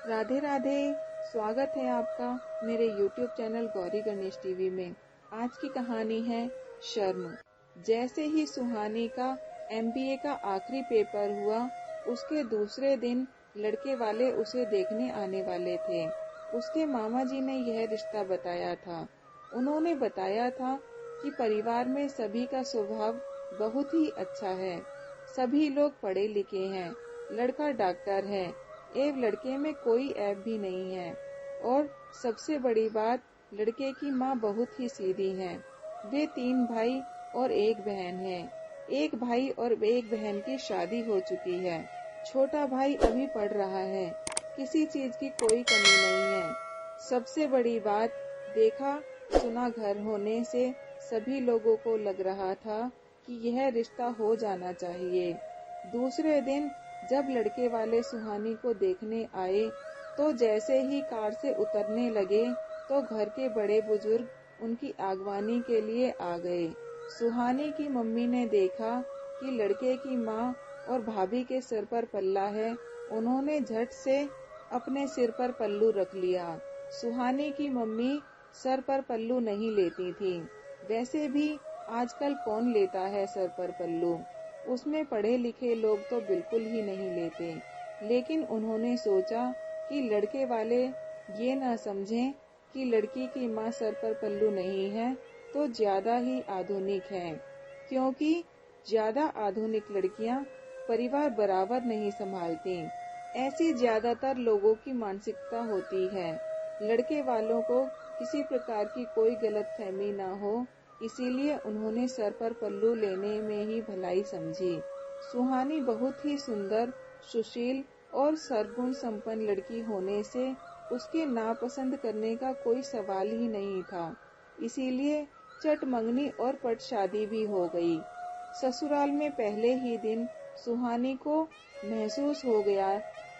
राधे राधे। स्वागत है आपका मेरे YouTube channel Gauri Ganesh TV में। आज की कहानी है शर्म। जैसे ही सुहानी का MBA का आखिरी पेपर हुआ, उसके दूसरे दिन लड़के वाले उसे देखने आने वाले थे। उसके मामा जी ने यह रिश्ता बताया था। उन्होंने बताया था कि परिवार में सभी का स्वभाव बहुत ही अच्छा है। सभी लोग पढ़े लिखे हैं। लड़का डॉक्टर है एवं लड़के में कोई ऐब भी नहीं है। और सबसे बड़ी बात, लड़के की माँ बहुत ही सीधी है। वे 3 भाई और 1 बहन है। एक भाई और 1 बहन की शादी हो चुकी है। छोटा भाई अभी पढ़ रहा है। किसी चीज की कोई कमी नहीं है। सबसे बड़ी बात, देखा सुना घर होने से सभी लोगों को लग रहा था कि यह रिश्ता हो जाना चाहिए। दूसरे दिन जब लड़के वाले सुहानी को देखने आए, तो जैसे ही कार से उतरने लगे तो घर के बड़े बुजुर्ग उनकी आगवानी के लिए आ गए। सुहानी की मम्मी ने देखा कि लड़के की माँ और भाभी के सिर पर पल्ला है। उन्होंने झट से अपने सिर पर पल्लू रख लिया। सुहानी की मम्मी सर पर पल्लू नहीं लेती थी। वैसे भी आजकल कौन लेता है सर पर पल्लू, उसमें पढ़े लिखे लोग तो बिल्कुल ही नहीं लेते। लेकिन उन्होंने सोचा कि लड़के वाले ये ना समझें कि लड़की की माँ सर पर पल्लू नहीं है तो ज्यादा ही आधुनिक है, क्योंकि ज्यादा आधुनिक लड़कियां परिवार बराबर नहीं संभालती। ऐसी ज्यादातर लोगों की मानसिकता होती है। लड़के वालों को किसी प्रकार की कोई गलतफहमी ना हो, इसीलिए उन्होंने सर पर पल्लू लेने में ही भलाई समझी। सुहानी बहुत ही सुंदर, सुशील और सर्वगुण संपन्न लड़की होने से उसके नापसंद करने का कोई सवाल ही नहीं था। इसीलिए चट मंगनी और पट शादी भी हो गई। ससुराल में पहले ही दिन सुहानी को महसूस हो गया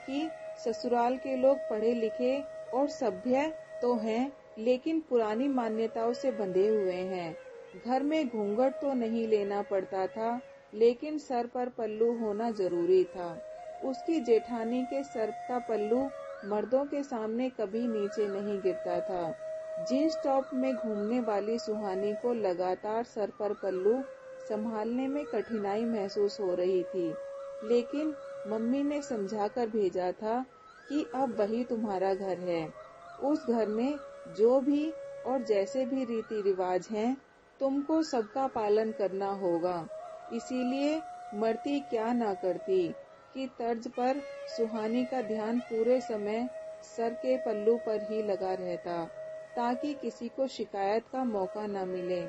कि ससुराल के लोग पढ़े लिखे और सभ्य तो हैं, लेकिन पुरानी मान्यताओं से बंधे हुए हैं। घर में घूंघट तो नहीं लेना पड़ता था, लेकिन सर पर पल्लू होना जरूरी था। उसकी जेठानी के सर का पल्लू मर्दों के सामने कभी नीचे नहीं गिरता था। जींस टॉप में घूमने वाली सुहानी को लगातार सर पर पल्लू संभालने में कठिनाई महसूस हो रही थी। लेकिन मम्मी ने समझाकर भेजा था कि अब वही तुम्हारा घर है। उस घर में जो भी और जैसे भी रीति रिवाज हैं, तुमको सबका पालन करना होगा। इसीलिए मरती क्या ना करती की तर्ज पर सुहानी का ध्यान पूरे समय सर के पल्लू पर ही लगा रहता, ताकि किसी को शिकायत का मौका न मिले।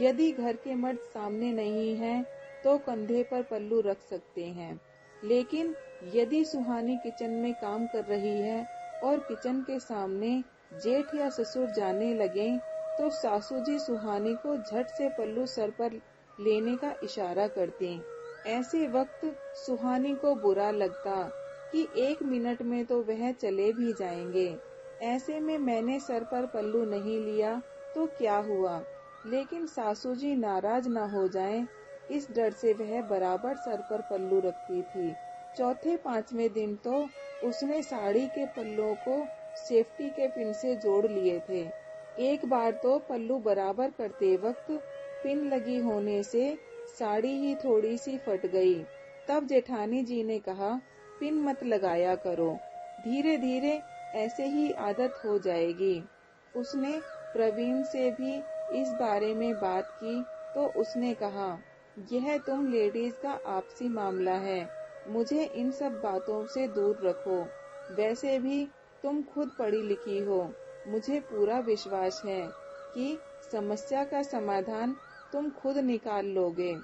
यदि घर के मर्द सामने नहीं हैं, तो कंधे पर पल्लू रख सकते हैं। लेकिन यदि सुहानी किचन में काम कर रही है और किचन के सामने जेठ या ससुर जाने लगे, तो सासू जी सुहानी को झट से पल्लू सर पर लेने का इशारा करती। ऐसे वक्त सुहानी को बुरा लगता कि 1 मिनट में तो वह चले भी जाएंगे। ऐसे में मैंने सर पर पल्लू नहीं लिया तो क्या हुआ, लेकिन सासू जी नाराज न हो जाएं, इस डर से वह बराबर सर पर पल्लू रखती थी। चौथे 5वें दिन तो उसने साड़ी के पल्लों को सेफ्टी के पिन से जोड़ लिए थे। एक बार तो पल्लू बराबर करते वक्त पिन लगी होने से साड़ी ही थोड़ी सी फट गई। तब जेठानी जी ने कहा, पिन मत लगाया करो, धीरे धीरे ऐसे ही आदत हो जाएगी। उसने प्रवीण से भी इस बारे में बात की तो उसने कहा, यह तुम लेडीज का आपसी मामला है, मुझे इन सब बातों से दूर रखो। वैसे भी तुम खुद पढ़ी लिखी हो, मुझे पूरा विश्वास है कि समस्या का समाधान तुम खुद निकाल लोगे।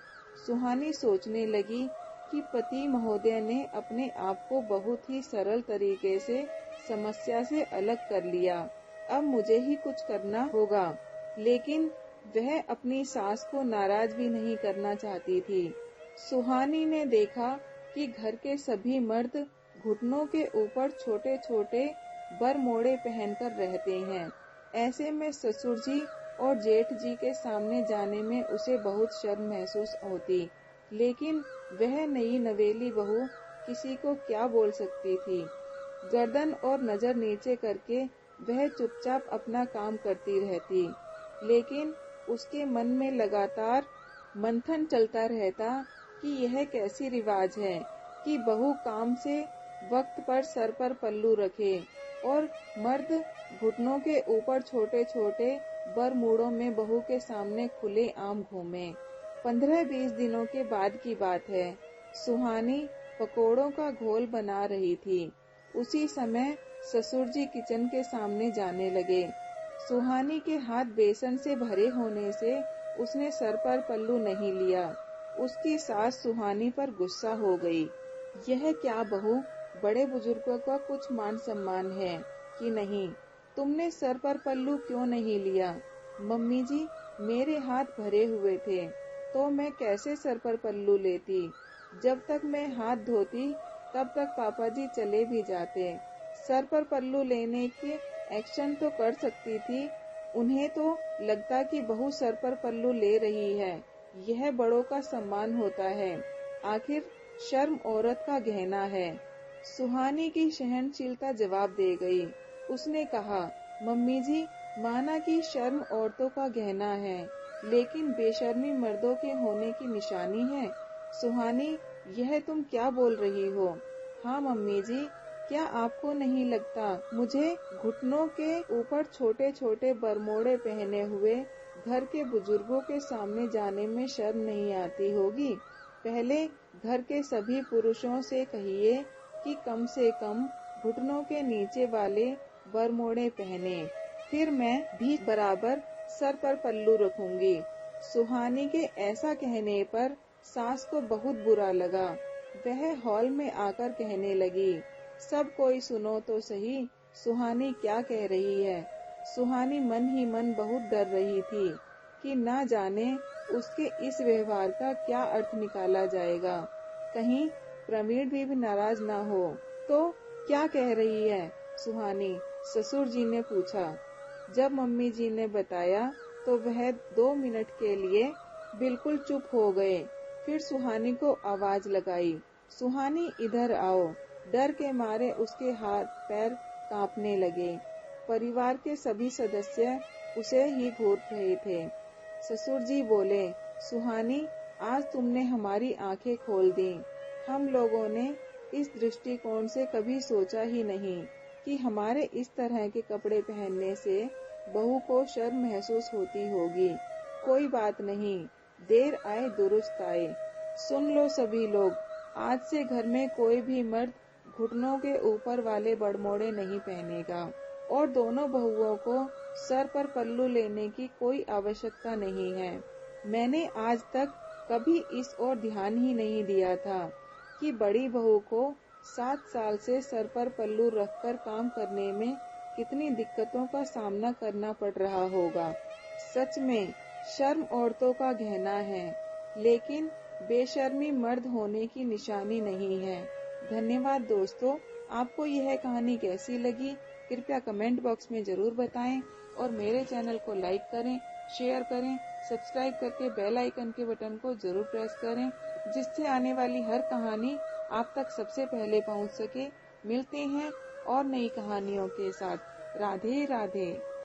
सुहानी सोचने लगी कि पति महोदय ने अपने आप को बहुत ही सरल तरीके से समस्या से अलग कर लिया। अब मुझे ही कुछ करना होगा। लेकिन वह अपनी सास को नाराज भी नहीं करना चाहती थी। सुहानी ने देखा कि घर के सभी मर्द घुटनों के ऊपर छोटे छोटे बरमोड़े पहनकर रहते हैं। ऐसे में ससुर जी और जेठ जी के सामने जाने में उसे बहुत शर्म महसूस होती। लेकिन वह नई नवेली बहू किसी को क्या बोल सकती थी। गर्दन और नजर नीचे करके वह चुपचाप अपना काम करती रहती, लेकिन उसके मन में लगातार मंथन चलता रहता कि यह कैसी रिवाज है कि बहू काम से वक्त पर सर पर पल्लू रखे और मर्द घुटनों के ऊपर छोटे छोटे बरमूडों में बहू के सामने खुले आम घूमे। 15-20 दिनों के बाद की बात है। सुहानी पकोड़ों का घोल बना रही थी। उसी समय ससुर जी किचन के सामने जाने लगे। सुहानी के हाथ बेसन से भरे होने से उसने सर पर पल्लू नहीं लिया। उसकी सास सुहानी पर गुस्सा हो गई। यह क्या बहू, बड़े बुजुर्गों का कुछ मान सम्मान है कि नहीं? तुमने सर पर पल्लू क्यों नहीं लिया? मम्मी जी, मेरे हाथ भरे हुए थे तो मैं कैसे सर पर पल्लू लेती? जब तक मैं हाथ धोती तब तक पापा जी चले भी जाते। सर पर पल्लू लेने के एक्शन तो कर सकती थी। उन्हें तो लगता कि बहू सर पर पल्लू ले रही है, यह बड़ों का सम्मान होता है। आखिर शर्म औरत का गहना है। सुहानी की सहनशीलता जवाब दे गई। उसने कहा, मम्मी जी, माना कि शर्म औरतों का गहना है, लेकिन बेशर्मी मर्दों के होने की निशानी है। सुहानी, यह तुम क्या बोल रही हो? हाँ मम्मी जी, क्या आपको नहीं लगता मुझे घुटनों के ऊपर छोटे छोटे बरमोड़े पहने हुए घर के बुजुर्गों के सामने जाने में शर्म नहीं आती होगी? पहले घर के सभी पुरुषों से कहिए कि कम से कम घुटनों के नीचे वाले बरमोड़े पहने, फिर मैं भी बराबर सर पर पल्लू रखूंगी। सुहानी के ऐसा कहने पर सास को बहुत बुरा लगा। वह हॉल में आकर कहने लगी, सब कोई सुनो तो सही, सुहानी क्या कह रही है। सुहानी मन ही मन बहुत डर रही थी कि ना जाने उसके इस व्यवहार का क्या अर्थ निकाला जाएगा। कहीं प्रवीण भी नाराज ना हो। तो क्या कह रही है सुहानी? ससुर जी ने पूछा। जब मम्मी जी ने बताया तो वह 2 मिनट के लिए बिल्कुल चुप हो गए। फिर सुहानी को आवाज लगाई, सुहानी इधर आओ। डर के मारे उसके हाथ पैर कांपने लगे। परिवार के सभी सदस्य उसे ही घूर रहे थे। ससुर जी बोले, सुहानी, आज तुमने हमारी आंखें खोल दी। हम लोगों ने इस दृष्टिकोण से कभी सोचा ही नहीं कि हमारे इस तरह के कपड़े पहनने से बहू को शर्म महसूस होती होगी। कोई बात नहीं, देर आए दुरुस्त आए। सुन लो सभी लोग, आज से घर में कोई भी मर्द घुटनों के ऊपर वाले बड़मोड़े नहीं पहनेगा और दोनों बहुओं को सर पर पल्लू लेने की कोई आवश्यकता नहीं है। मैंने आज तक कभी इस ओर ध्यान ही नहीं दिया था कि बड़ी बहू को 7 साल से सर पर पल्लू रखकर काम करने में कितनी दिक्कतों का सामना करना पड़ रहा होगा। सच में शर्म औरतों का गहना है, लेकिन बेशर्मी मर्द होने की निशानी नहीं है। धन्यवाद दोस्तों, आपको यह कहानी कैसी लगी कृपया कमेंट बॉक्स में जरूर बताएं और मेरे चैनल को लाइक करें, शेयर करें, सब्सक्राइब करके बेल आइकन के बटन को जरूर प्रेस करें, जिससे आने वाली हर कहानी आप तक सबसे पहले पहुंच सके। मिलते हैं और नई कहानियों के साथ। राधे राधे।